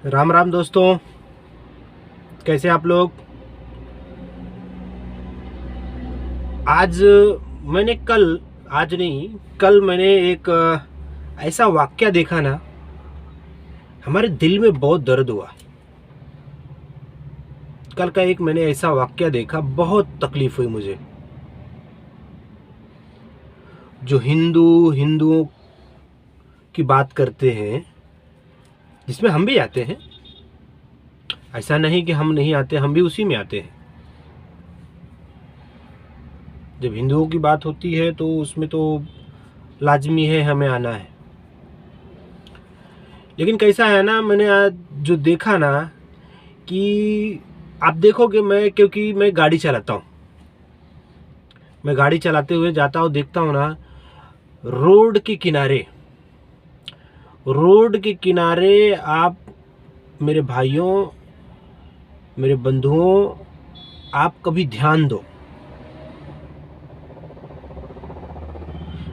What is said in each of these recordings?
राम राम दोस्तों, कैसे आप लोग। आज मैंने कल आज नहीं कल मैंने एक ऐसा वाक्या देखा ना, हमारे दिल में बहुत दर्द हुआ। कल का एक मैंने ऐसा वाक्या देखा, बहुत तकलीफ हुई मुझे। जो हिंदुओं की बात करते हैं, जिसमें हम भी आते हैं, ऐसा नहीं कि हम नहीं आते, हम भी उसी में आते हैं। जब हिंदुओं की बात होती है तो उसमें तो लाजमी है हमें आना है। लेकिन कैसा है ना, मैंने आज जो देखा ना, कि आप देखोगे, क्योंकि मैं गाड़ी चलाता हूँ, मैं गाड़ी चलाते हुए जाता हूँ, देखता हूँ ना, रोड के किनारे आप मेरे भाइयों, मेरे बंधुओं, आप कभी ध्यान दो।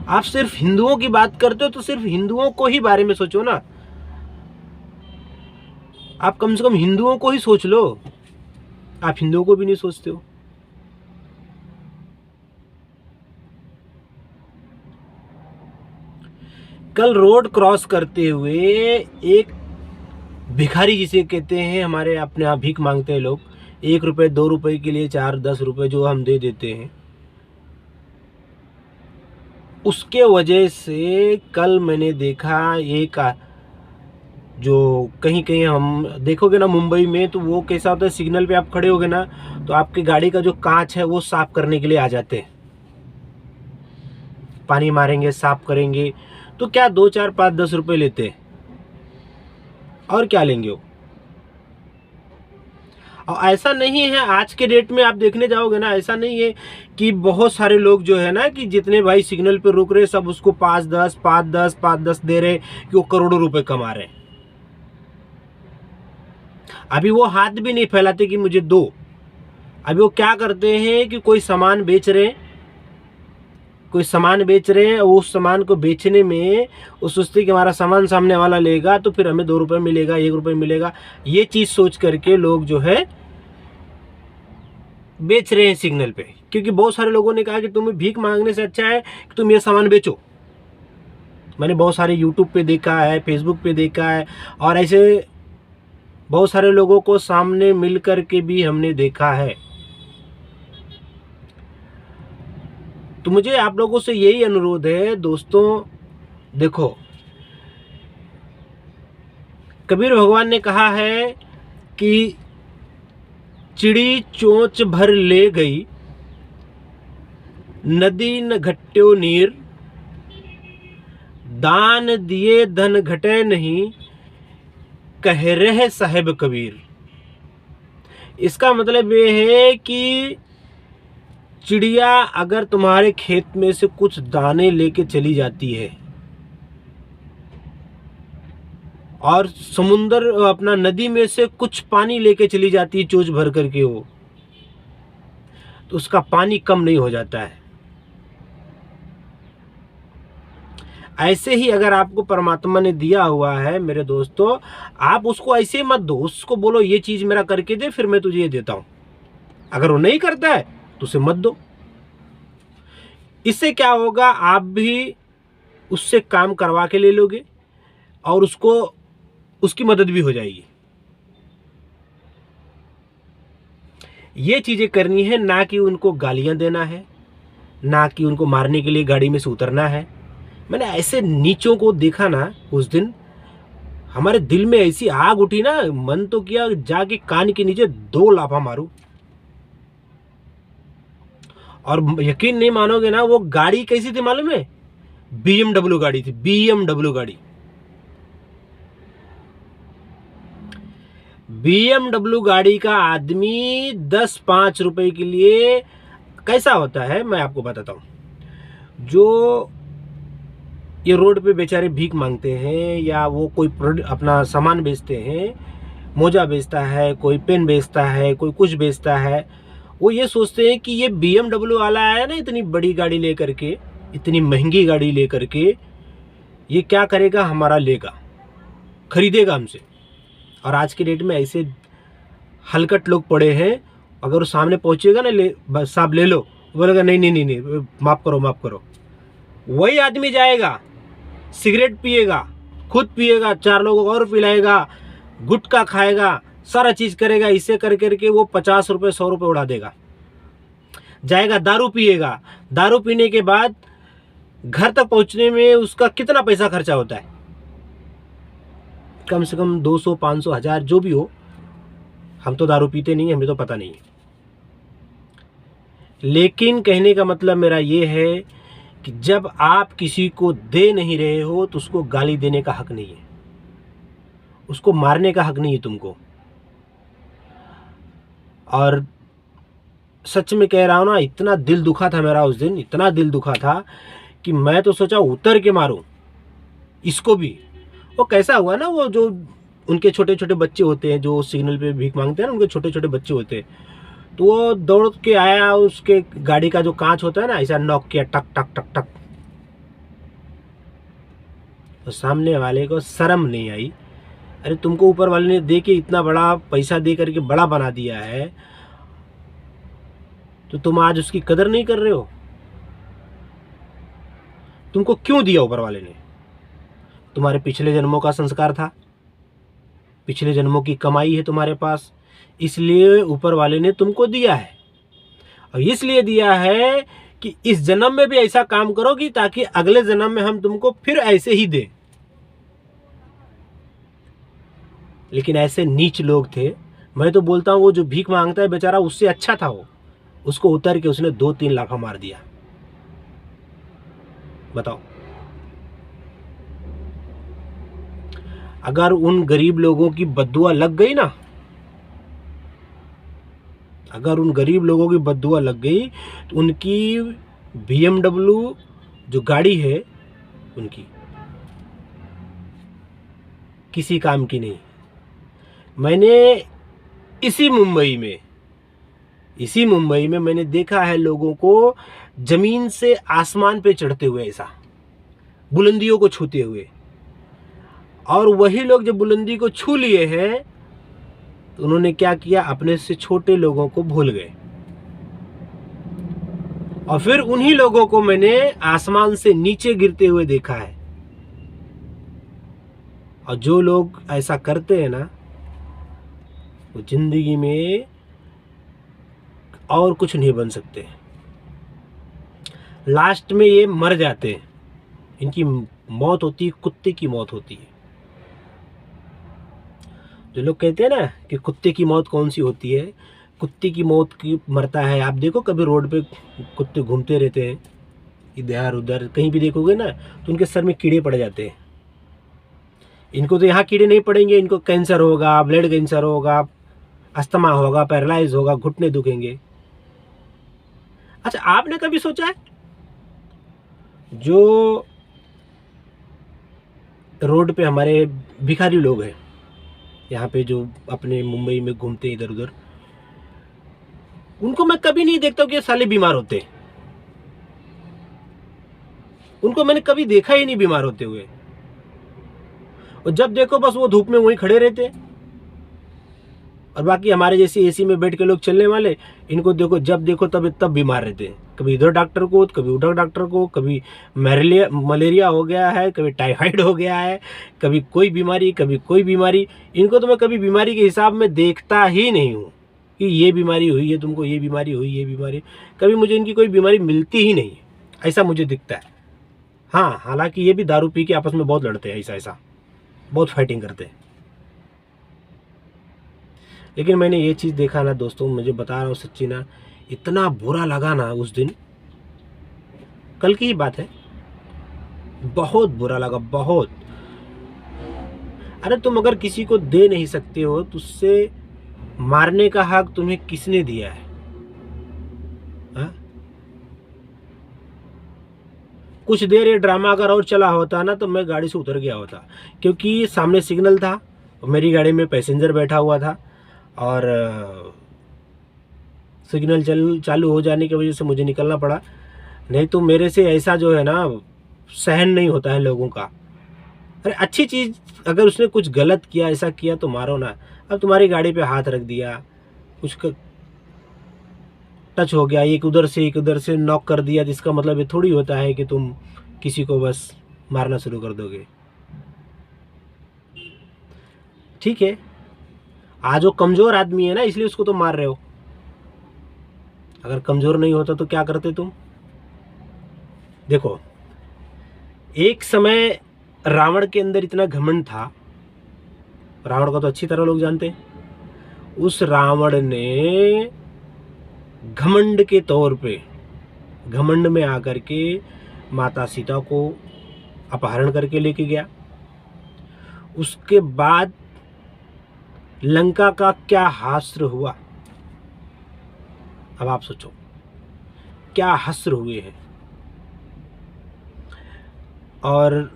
आप सिर्फ हिंदुओं की बात करते हो तो सिर्फ हिंदुओं को ही बारे में सोचो ना। आप कम से कम हिंदुओं को ही सोच लो, आप हिंदुओं को भी नहीं सोचते हो। कल रोड क्रॉस करते हुए एक भिखारी, जिसे कहते हैं, हमारे अपने आप भीख मांगते हैं लोग, 1 रुपए 2 रुपए के लिए 4-10 रुपए जो हम दे देते हैं, उसके वजह से कल मैंने देखा एक जो कहीं कहीं हम देखोगे ना मुंबई में, तो वो कैसा होता है, सिग्नल पे आप खड़े होगे ना, तो आपकी गाड़ी का जो कांच है वो साफ करने के लिए आ जाते हैं, पानी मारेंगे, साफ करेंगे। तो क्या 2 4 5 10 रुपए लेते हैं, और क्या लेंगे वो। और ऐसा नहीं है, आज के डेट में आप देखने जाओगे ना, ऐसा नहीं है कि बहुत सारे लोग जो है ना, कि जितने भाई सिग्नल पे रुक रहे सब उसको 5-10 दे रहे, कि वो करोड़ों रुपए कमा रहे हैं। अभी वो हाथ भी नहीं फैलाते कि मुझे दो। अभी वो क्या करते हैं कि कोई सामान बेच रहे हैं, और उस सामान को बेचने में वो सोचते कि हमारा सामान सामने वाला लेगा तो फिर हमें 2 रुपए मिलेगा, 1 रुपए मिलेगा। ये चीज सोच करके लोग जो है बेच रहे हैं सिग्नल पे। क्योंकि बहुत सारे लोगों ने कहा कि तुम्हें भीख मांगने से अच्छा है कि तुम ये सामान बेचो। मैंने बहुत सारे यूट्यूब पे देखा है, फेसबुक पे देखा है, और ऐसे बहुत सारे लोगों को सामने मिल करके भी हमने देखा है। तो मुझे आप लोगों से यही अनुरोध है दोस्तों, देखो, कबीर भगवान ने कहा है कि चिड़ी चोंच भर ले गई, नदी न घट्यो नीर, दान दिए धन घटे नहीं, कह रहे साहेब कबीर। इसका मतलब ये है कि चिड़िया अगर तुम्हारे खेत में से कुछ दाने लेके चली जाती है, और समुंदर अपना नदी में से कुछ पानी लेके चली जाती है चोंच भर करके वो, तो उसका पानी कम नहीं हो जाता है। ऐसे ही अगर आपको परमात्मा ने दिया हुआ है मेरे दोस्तों, आप उसको ऐसे मत दो, उसको बोलो ये चीज मेरा करके दे, फिर मैं तुझे ये देता हूं। अगर वो नहीं करता है तो उसे मत दो। इससे क्या होगा, आप भी उससे काम करवा के ले लोगे और उसकी मदद भी हो जाएगी। ये चीजें करनी है, ना कि उनको गालियां देना है, ना कि उनको मारने के लिए गाड़ी में से उतरना है। मैंने ऐसे नीचों को देखा ना उस दिन, हमारे दिल में ऐसी आग उठी ना, मन तो किया जाके कान के नीचे 2 लाफा मारूं। और यकीन नहीं मानोगे ना, वो गाड़ी कैसी थी मालूम है, BMW गाड़ी थी, BMW गाड़ी। BMW गाड़ी का आदमी 10-5 रुपए के लिए कैसा होता है मैं आपको बताता हूं। जो ये रोड पे बेचारे भीख मांगते हैं, या वो कोई अपना सामान बेचते हैं, मोजा बेचता है, कोई पेन बेचता है, कोई कुछ बेचता है, वो ये सोचते हैं कि ये BMW वाला आया ना, इतनी बड़ी गाड़ी लेकर के, इतनी महंगी गाड़ी लेकर के, ये क्या करेगा, हमारा लेगा, खरीदेगा हमसे, और आज की डेट में ऐसे हलकट लोग पड़े हैं, अगर वो सामने पहुंचेगा ना, ले बस साहब ले लो, बोलेगा नहीं नहीं नहीं नहीं, माफ़ करो माफ़ करो। वही आदमी जाएगा, सिगरेट पिएगा, खुद पिएगा, 4 लोगों को और पिलाएगा, गुटखा खाएगा, सारा चीज़ करेगा, इससे कर करके वो 50 रुपये 100 रुपये उड़ा देगा। जाएगा दारू पिएगा, दारू पीने के बाद घर तक पहुंचने में उसका कितना पैसा खर्चा होता है, कम से कम 200 500 1000 जो भी हो। हम तो दारू पीते नहीं, हमें तो पता नहीं है। लेकिन कहने का मतलब मेरा ये है कि जब आप किसी को दे नहीं रहे हो तो उसको गाली देने का हक नहीं है, उसको मारने का हक नहीं है तुमको। और सच में कह रहा हूँ ना, इतना दिल दुखा था मेरा उस दिन, इतना दिल दुखा था कि मैं तो सोचा उतर के मारूं इसको भी। वो कैसा हुआ ना, वो जो उनके छोटे छोटे बच्चे होते हैं जो सिग्नल पे भीख मांगते हैं ना, उनके छोटे छोटे बच्चे होते हैं, तो वो दौड़ के आया, उसके गाड़ी का जो कांच होता है ना, ऐसा नॉक किया, टक टक टक टक। तो सामने वाले को शर्म नहीं आई। अरे तुमको ऊपर वाले ने दे के इतना बड़ा पैसा दे करके बड़ा बना दिया है, तो तुम आज उसकी कदर नहीं कर रहे हो। तुमको क्यों दिया ऊपर वाले ने? तुम्हारे पिछले जन्मों का संस्कार था, पिछले जन्मों की कमाई है तुम्हारे पास, इसलिए ऊपर वाले ने तुमको दिया है। और इसलिए दिया है कि इस जन्म में भी ऐसा काम करोगी ताकि अगले जन्म में हम तुमको फिर ऐसे ही दें। लेकिन ऐसे नीच लोग थे। मैं तो बोलता हूँ वो जो भीख मांगता है बेचारा, उससे अच्छा था वो, उसको उतर के उसने 2-3 लाखा मार दिया। बताओ, अगर उन गरीब लोगों की बद्दुआ लग गई ना, अगर उन गरीब लोगों की बद्दुआ लग गई तो उनकी BMW जो गाड़ी है उनकी किसी काम की नहीं। मैंने इसी मुंबई में मैंने देखा है लोगों को जमीन से आसमान पे चढ़ते हुए, ऐसा बुलंदियों को छूते हुए। और वही लोग जब बुलंदी को छू लिए हैं तो उन्होंने क्या किया, अपने से छोटे लोगों को भूल गए। और फिर उन्हीं लोगों को मैंने आसमान से नीचे गिरते हुए देखा है। और जो लोग ऐसा करते हैं ना, वो जिंदगी में और कुछ नहीं बन सकते, लास्ट में ये मर जाते हैं। इनकी मौत होती है, कुत्ते की मौत होती है। जो लोग कहते हैं ना कि कुत्ते की मौत कौन सी होती है, कुत्ते की मौत की मरता है। आप देखो कभी रोड पे कुत्ते घूमते रहते हैं, इधर उधर कहीं भी देखोगे ना, तो उनके सर में कीड़े पड़ जाते हैं। इनको तो यहाँ कीड़े नहीं पड़ेंगे, इनको कैंसर होगा, ब्लड कैंसर होगा, अस्थमा होगा, पैरालाइज होगा, घुटने दुखेंगे। अच्छा, आपने कभी सोचा है जो रोड पे हमारे भिखारी लोग हैं, यहाँ पे जो अपने मुंबई में घूमते हैं इधर उधर, उनको मैं कभी नहीं देखता कि ये साले बीमार होते। उनको मैंने कभी देखा ही नहीं बीमार होते हुए। और जब देखो बस वो धूप में वहीं खड़े रहते। और बाकी हमारे जैसे एसी में बैठ के लोग चलने वाले, इनको देखो जब देखो तब बीमार रहते हैं। कभी इधर डॉक्टर को, कभी उधर डॉक्टर को, कभी मलेरिया हो गया है, कभी टाइफाइड हो गया है, कभी कोई बीमारी, कभी कोई बीमारी। इनको तो मैं कभी बीमारी के हिसाब में देखता ही नहीं हूँ कि ये बीमारी हुई है तुमको, ये बीमारी हुई, ये बीमारी। कभी मुझे इनकी कोई बीमारी मिलती ही नहीं है, ऐसा मुझे दिखता है। हाँ, हालांकि ये भी दारू पी के आपस में बहुत लड़ते हैं, ऐसा बहुत फाइटिंग करते हैं। लेकिन मैंने ये चीज़ देखा ना दोस्तों, मुझे बता रहा हूँ सच्ची ना, इतना बुरा लगा ना उस दिन, कल की ही बात है, बहुत बुरा लगा, बहुत। अरे तुम अगर किसी को दे नहीं सकते हो तो उससे मारने का हक तुम्हें किसने दिया है? हा? कुछ देर ये ड्रामा अगर और चला होता ना तो मैं गाड़ी से उतर गया होता, क्योंकि सामने सिग्नल था और मेरी गाड़ी में पैसेंजर बैठा हुआ था, और सिग्नल चालू हो जाने की वजह से मुझे निकलना पड़ा। नहीं तो मेरे से ऐसा जो है ना सहन नहीं होता है लोगों का। अरे अच्छी चीज़, अगर उसने कुछ गलत किया, ऐसा किया तो मारो ना। अब तुम्हारी गाड़ी पे हाथ रख दिया, कुछ टच हो गया, एक उधर से नॉक कर दिया, जिसका मतलब ये थोड़ी होता है कि तुम किसी को बस मारना शुरू कर दोगे। ठीक है, आज वो कमज़ोर आदमी है ना, इसलिए उसको तुम मार रहे हो। अगर कमज़ोर नहीं होता तो क्या करते तुम? देखो, एक समय रावण के अंदर इतना घमंड था, रावण को तो अच्छी तरह लोग जानते हैं। उस रावण ने घमंड के तौर पे, घमंड में आकर के माता सीता को अपहरण करके लेके गया। उसके बाद लंका का क्या हास्र हुआ, अब आप सोचो क्या हस्र हुए हैं। और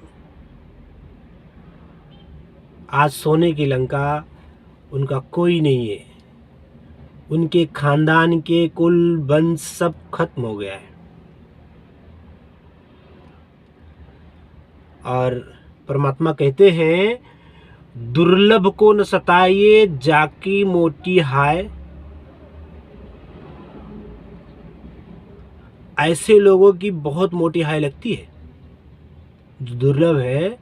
आज सोने की लंका उनका कोई नहीं है, उनके खानदान के कुल वंश सब खत्म हो गया है। और परमात्मा कहते हैं, दुर्लभ को न सताइए जाकी मोटी हाय। ऐसे लोगों की बहुत मोटी हाय लगती है। जो दुर्लभ है,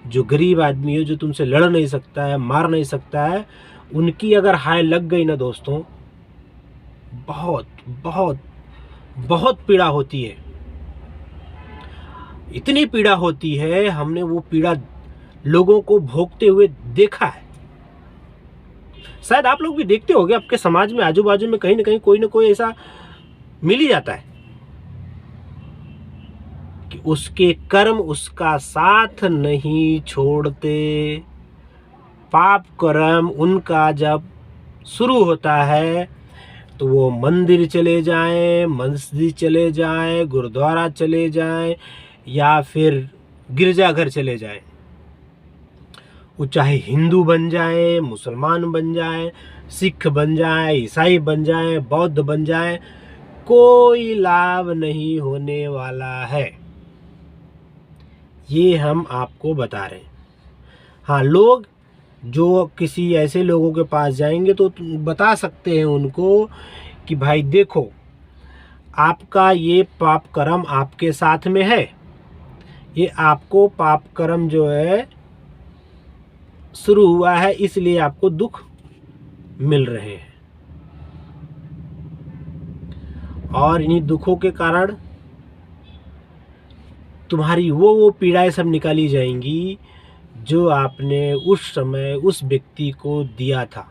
जो गरीब आदमी है, जो तुमसे लड़ नहीं सकता है, मार नहीं सकता है, उनकी अगर हाय लग गई ना दोस्तों, बहुत बहुत बहुत पीड़ा होती है। इतनी पीड़ा होती है, हमने वो पीड़ा लोगों को भोगते हुए देखा है। शायद आप लोग भी देखते होंगे, आपके समाज में आजू बाजू में कहीं ना कहीं कोई ना कोई ऐसा मिल ही जाता है कि उसके कर्म उसका साथ नहीं छोड़ते। पाप कर्म उनका जब शुरू होता है तो वो मंदिर चले जाएं, मस्जिद चले जाएं, गुरुद्वारा चले जाएं, या फिर गिरजाघर चले जाएं। वो चाहे हिंदू बन जाएं, मुसलमान बन जाएं, सिख बन जाएं, ईसाई बन जाएं, बौद्ध बन जाएं, कोई लाभ नहीं होने वाला है। ये हम आपको बता रहे हैं। हाँ, लोग जो किसी ऐसे लोगों के पास जाएंगे तो बता सकते हैं उनको कि भाई देखो, आपका ये पाप कर्म आपके साथ में है, ये आपको पाप कर्म जो है शुरू हुआ है, इसलिए आपको दुख मिल रहे हैं। और इन्हीं दुखों के कारण तुम्हारी वो पीड़ाएं सब निकाली जाएंगी जो आपने उस समय उस व्यक्ति को दिया था।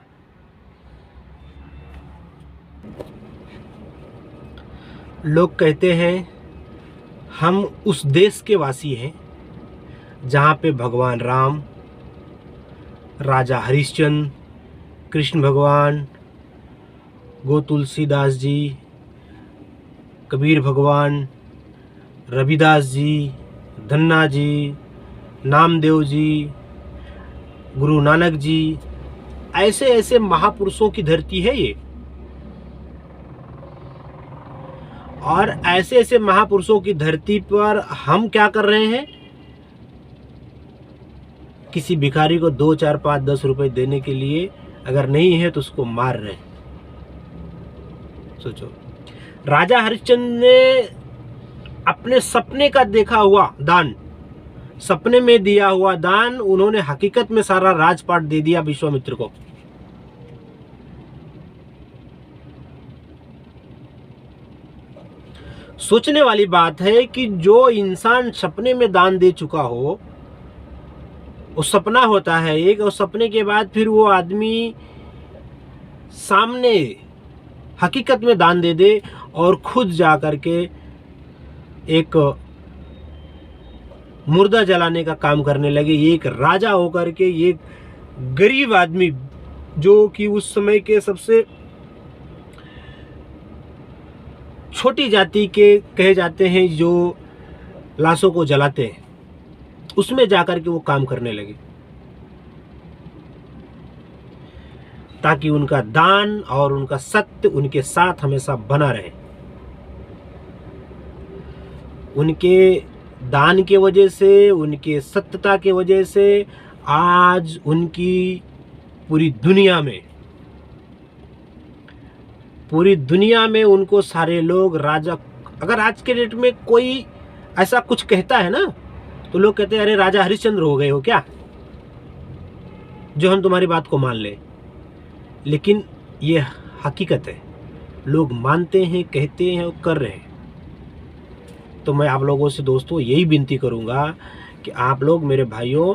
लोग कहते हैं हम उस देश के वासी हैं जहाँ पे भगवान राम, राजा हरिश्चंद्र, कृष्ण भगवान, गो तुलसीदास जी, कबीर भगवान, रविदास जी, धन्ना जी, नामदेव जी, गुरु नानक जी, ऐसे ऐसे महापुरुषों की धरती है ये। और ऐसे ऐसे महापुरुषों की धरती पर हम क्या कर रहे हैं? किसी भिखारी को 2, 4, 5, 10 रुपए देने के लिए अगर नहीं है तो उसको मार रहे हैं। सोचो, राजा हरिश्चंद्र ने अपने सपने का देखा हुआ दान, सपने में दिया हुआ दान, उन्होंने हकीकत में सारा राजपाट दे दिया विश्वामित्र को। सोचने वाली बात है कि जो इंसान सपने में दान दे चुका हो, वो सपना होता है एक, और सपने के बाद फिर वो आदमी सामने हकीकत में दान दे दे और खुद जा करके एक मुर्दा जलाने का काम करने लगे। ये एक राजा होकर के, ये गरीब आदमी जो कि उस समय के सबसे छोटी जाति के कहे जाते हैं, जो लाशों को जलाते हैं, उसमें जाकर के वो काम करने लगे ताकि उनका दान और उनका सत्य उनके साथ हमेशा बना रहे। उनके दान के वजह से, उनके सत्यता के वजह से आज उनकी पूरी दुनिया में उनको सारे लोग राजा। अगर आज के डेट में कोई ऐसा कुछ कहता है ना, तो लोग कहते हैं अरे राजा हरिश्चंद्र हो गए हो क्या, जो हम तुम्हारी बात को मान ले। लेकिन ये हकीकत है, लोग मानते हैं, कहते हैं और कर रहे हैं। तो मैं आप लोगों से दोस्तों यही विनती करूंगा कि आप लोग मेरे भाइयों,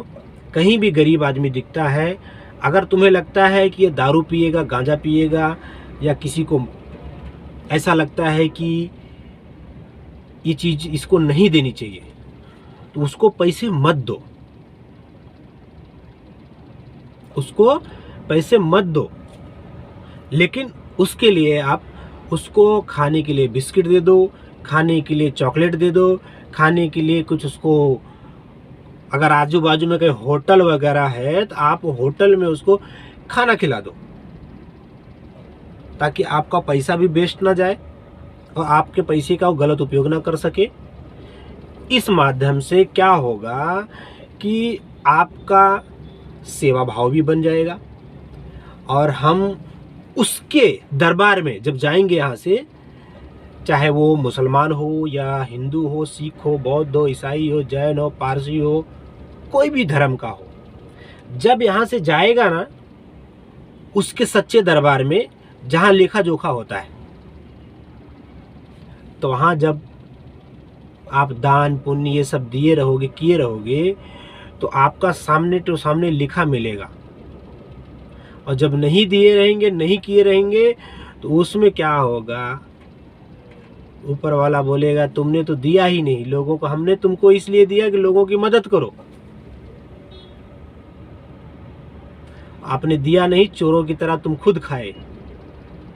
कहीं भी गरीब आदमी दिखता है, अगर तुम्हें लगता है कि ये दारू पिएगा, गांजा पिएगा, या किसी को ऐसा लगता है कि ये चीज़ इसको नहीं देनी चाहिए, तो उसको पैसे मत दो, उसको पैसे मत दो। लेकिन उसके लिए आप उसको खाने के लिए बिस्किट दे दो, खाने के लिए चॉकलेट दे दो, खाने के लिए कुछ उसको, अगर आजू बाजू में कहीं होटल वगैरह है तो आप होटल में उसको खाना खिला दो, ताकि आपका पैसा भी वेस्ट ना जाए और आपके पैसे का वो गलत उपयोग ना कर सके। इस माध्यम से क्या होगा कि आपका सेवा भाव भी बन जाएगा, और हम उसके दरबार में जब जाएंगे यहाँ से, चाहे वो मुसलमान हो या हिंदू हो, सिख हो, बौद्ध हो, ईसाई हो, जैन हो, पारसी हो, कोई भी धर्म का हो, जब यहाँ से जाएगा ना उसके सच्चे दरबार में जहाँ लेखा जोखा होता है, तो वहाँ जब आप दान पुण्य ये सब दिए रहोगे, किए रहोगे, तो आपका सामने तो सामने लिखा मिलेगा। और जब नहीं दिए रहेंगे, नहीं किए रहेंगे, तो उसमें क्या होगा, ऊपर वाला बोलेगा तुमने तो दिया ही नहीं लोगों को, हमने तुमको इसलिए दिया कि लोगों की मदद करो। आपने दिया नहीं, चोरों की तरह तुम खुद खाए।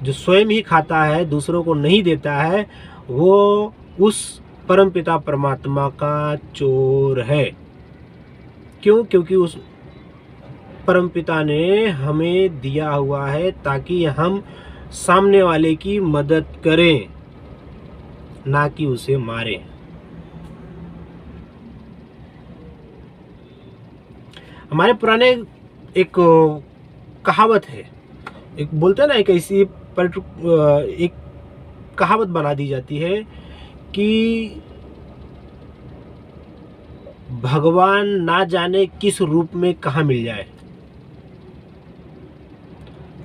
जो स्वयं ही खाता है, दूसरों को नहीं देता है, वो उस परमपिता परमात्मा का चोर है। क्यों? क्योंकि उस परमपिता ने हमें दिया हुआ है ताकि हम सामने वाले की मदद करें, ना कि उसे मारें। हमारे पुराने एक कहावत है, एक बोलते हैं ना, एक कहावत बना दी जाती है कि भगवान ना जाने किस रूप में कहाँ मिल जाए।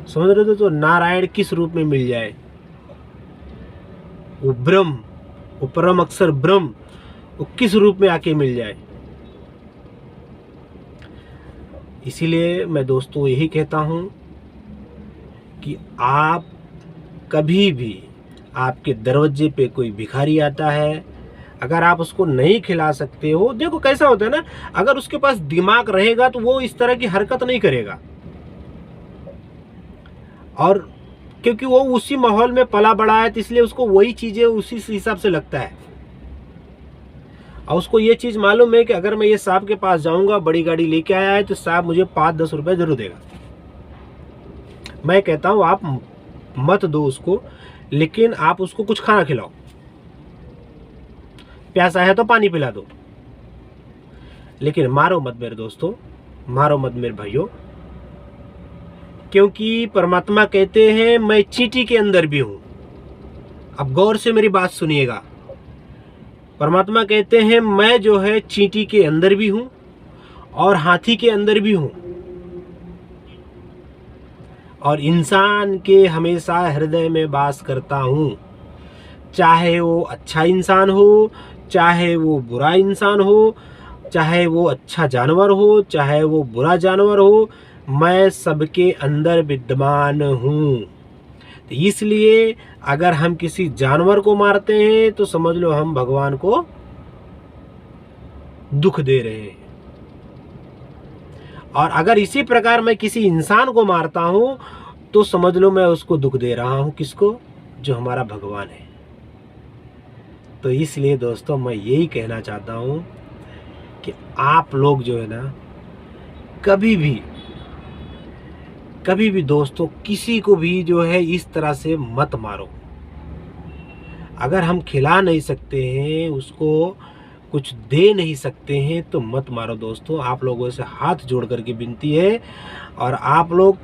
समझ रहे हो? तो नारायण किस रूप में मिल जाए, वो ब्रह्म, वो परम अक्षर ब्रह्म, वो किस रूप में आके मिल जाए। इसीलिए मैं दोस्तों यही कहता हूं कि आप कभी भी, आपके दरवाजे पे कोई भिखारी आता है, अगर आप उसको नहीं खिला सकते हो, देखो कैसा होता है ना, अगर उसके पास दिमाग रहेगा तो वो इस तरह की हरकत नहीं करेगा। और क्योंकि वो उसी माहौल में पला बड़ा है, तो इसलिए उसको वही चीजें उसी हिसाब से लगता है। और उसको ये चीज मालूम है कि अगर मैं ये साहब के पास जाऊंगा, बड़ी गाड़ी लेके आया है, तो साहब मुझे 5-10 रुपए जरूर देगा। मैं कहता हूं आप मत दो उसको, लेकिन आप उसको कुछ खाना खिलाओ, प्यासा है तो पानी पिला दो, लेकिन मारो मत मेरे दोस्तों, मारो मत मेरे भाइयों। क्योंकि परमात्मा कहते हैं मैं चींटी के अंदर भी हूं। अब गौर से मेरी बात सुनिएगा। परमात्मा कहते हैं मैं जो है चींटी के अंदर भी हूं और हाथी के अंदर भी हूं, और इंसान के हमेशा हृदय में वास करता हूं। चाहे वो अच्छा इंसान हो, चाहे वो बुरा इंसान हो, चाहे वो अच्छा जानवर हो, चाहे वो बुरा जानवर हो, मैं सबके अंदर विद्यमान हूं। तो इसलिए अगर हम किसी जानवर को मारते हैं तो समझ लो हम भगवान को दुख दे रहे हैं, और अगर इसी प्रकार मैं किसी इंसान को मारता हूं तो समझ लो मैं उसको दुख दे रहा हूं। किसको? जो हमारा भगवान है। तो इसलिए दोस्तों मैं यही कहना चाहता हूं कि आप लोग जो है ना, कभी भी दोस्तों किसी को भी जो है इस तरह से मत मारो। अगर हम खिला नहीं सकते हैं उसको कुछ दे नहीं सकते हैं तो मत मारो दोस्तों। आप लोगों से हाथ जोड़ करके विनती है। और आप लोग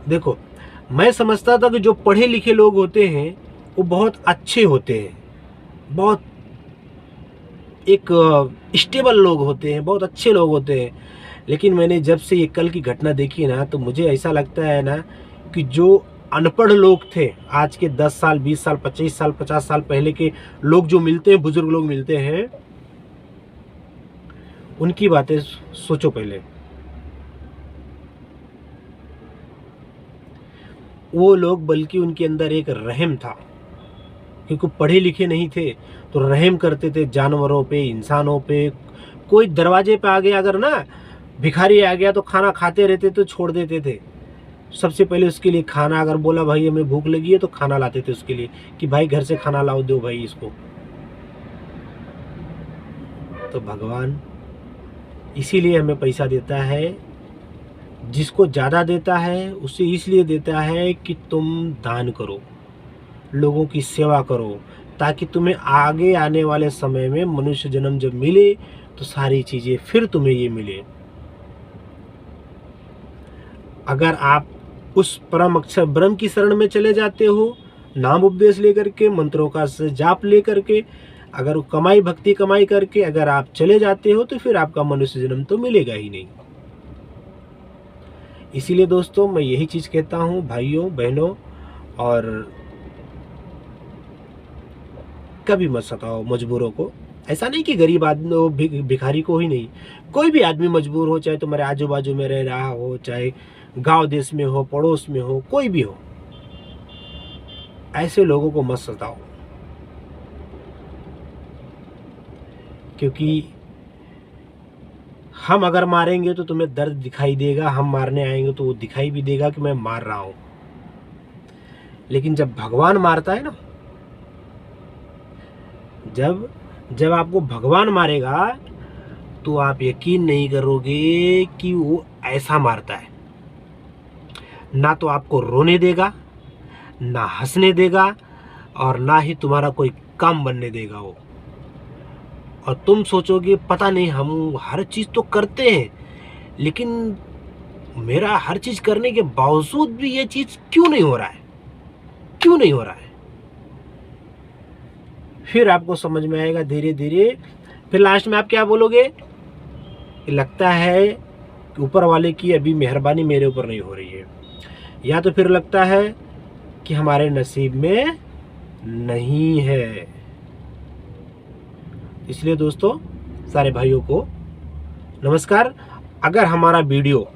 देखो, मैं समझता था कि जो पढ़े लिखे लोग होते हैं वो बहुत अच्छे होते हैं, बहुत एक स्टेबल लोग होते हैं, बहुत अच्छे लोग होते हैं। लेकिन मैंने जब से ये कल की घटना देखी ना, तो मुझे ऐसा लगता है ना कि जो अनपढ़ लोग थे, आज के 10 साल 20 साल 25 साल 50 साल पहले के लोग जो मिलते हैं, बुजुर्ग लोग मिलते हैं, उनकी बातें सोचो पहले। वो लोग, बल्कि उनके अंदर एक रहम था, क्योंकि पढ़े लिखे नहीं थे तो रहम करते थे जानवरों पे, इंसानों पे। कोई दरवाजे पे आ गया, अगर ना भिखारी आ गया तो खाना खाते रहते तो छोड़ देते थे। सबसे पहले उसके लिए खाना, अगर बोला भाई हमें भूख लगी है तो खाना लाते थे उसके लिए, कि भाई घर से खाना लाओ, दो भाई इसको। तो भगवान इसीलिए हमें पैसा देता है, जिसको ज़्यादा देता है उसे इसलिए देता है कि तुम दान करो, लोगों की सेवा करो, ताकि तुम्हें आगे आने वाले समय में मनुष्य जन्म जब मिले तो सारी चीज़ें फिर तुम्हें ये मिले। अगर आप उस परम अक्षर ब्रह्म की शरण में चले जाते हो, नाम उपदेश लेकर के, मंत्रों का जाप लेकर के, अगर कमाई भक्ति कमाई करके अगर आप चले जाते हो, तो फिर आपका मनुष्य जन्म तो मिलेगा ही नहीं। इसीलिए दोस्तों मैं यही चीज़ कहता हूँ भाइयों बहनों, और कभी मत सताओ मजबूरों को। ऐसा नहीं कि गरीब आदमी भिखारी को ही नहीं, कोई भी आदमी मजबूर हो, चाहे तुम्हारे आजू बाजू में रह रहा हो, चाहे गांव देश में हो, पड़ोस में हो, कोई भी हो, ऐसे लोगों को मत सताओ। क्योंकि हम अगर मारेंगे तो तुम्हें दर्द दिखाई देगा, हम मारने आएंगे तो वो दिखाई भी देगा कि मैं मार रहा हूं। लेकिन जब भगवान मारता है ना, जब आपको भगवान मारेगा तो आप यकीन नहीं करोगे कि वो ऐसा मारता है। ना तो आपको रोने देगा, ना हंसने देगा, और ना ही तुम्हारा कोई काम बनने देगा वो। और तुम सोचोगे पता नहीं हम हर चीज़ तो करते हैं, लेकिन मेरा हर चीज़ करने के बावजूद भी ये चीज़ क्यों नहीं हो रहा है, क्यों नहीं हो रहा है। फिर आपको समझ में आएगा धीरे धीरे। फिर लास्ट में आप क्या बोलोगे, लगता है कि ऊपर वाले की अभी मेहरबानी मेरे ऊपर नहीं हो रही है, या तो फिर लगता है कि हमारे नसीब में नहीं है। इसलिए दोस्तों सारे भाइयों को नमस्कार। अगर हमारा वीडियो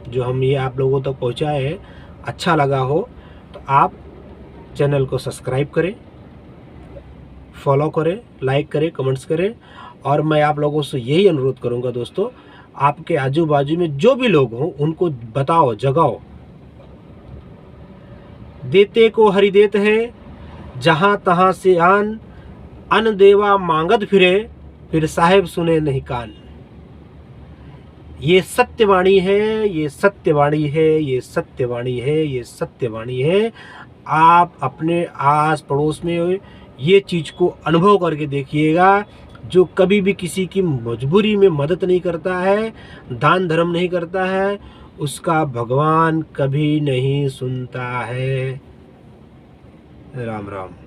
जो हम ये आप लोगों तक पहुंचाए है अच्छा लगा हो, तो आप चैनल को सब्सक्राइब करें, फॉलो करें, लाइक करें, कमेंट्स करें। और मैं आप लोगों से यही अनुरोध करूंगा दोस्तों, आपके आजू बाजू में जो भी लोग हों उनको बताओ, जगाओ। देते को हरि देत है, जहां तहां से आन, अन देवा मांगत फिर साहेब सुने नहीं कान। ये सत्यवाणी है, ये सत्यवाणी है, ये सत्यवाणी है, ये सत्यवाणी है। आप अपने आस पड़ोस में ये चीज़ को अनुभव करके देखिएगा। जो कभी भी किसी की मजबूरी में मदद नहीं करता है, दान धर्म नहीं करता है, उसका भगवान कभी नहीं सुनता है। राम राम।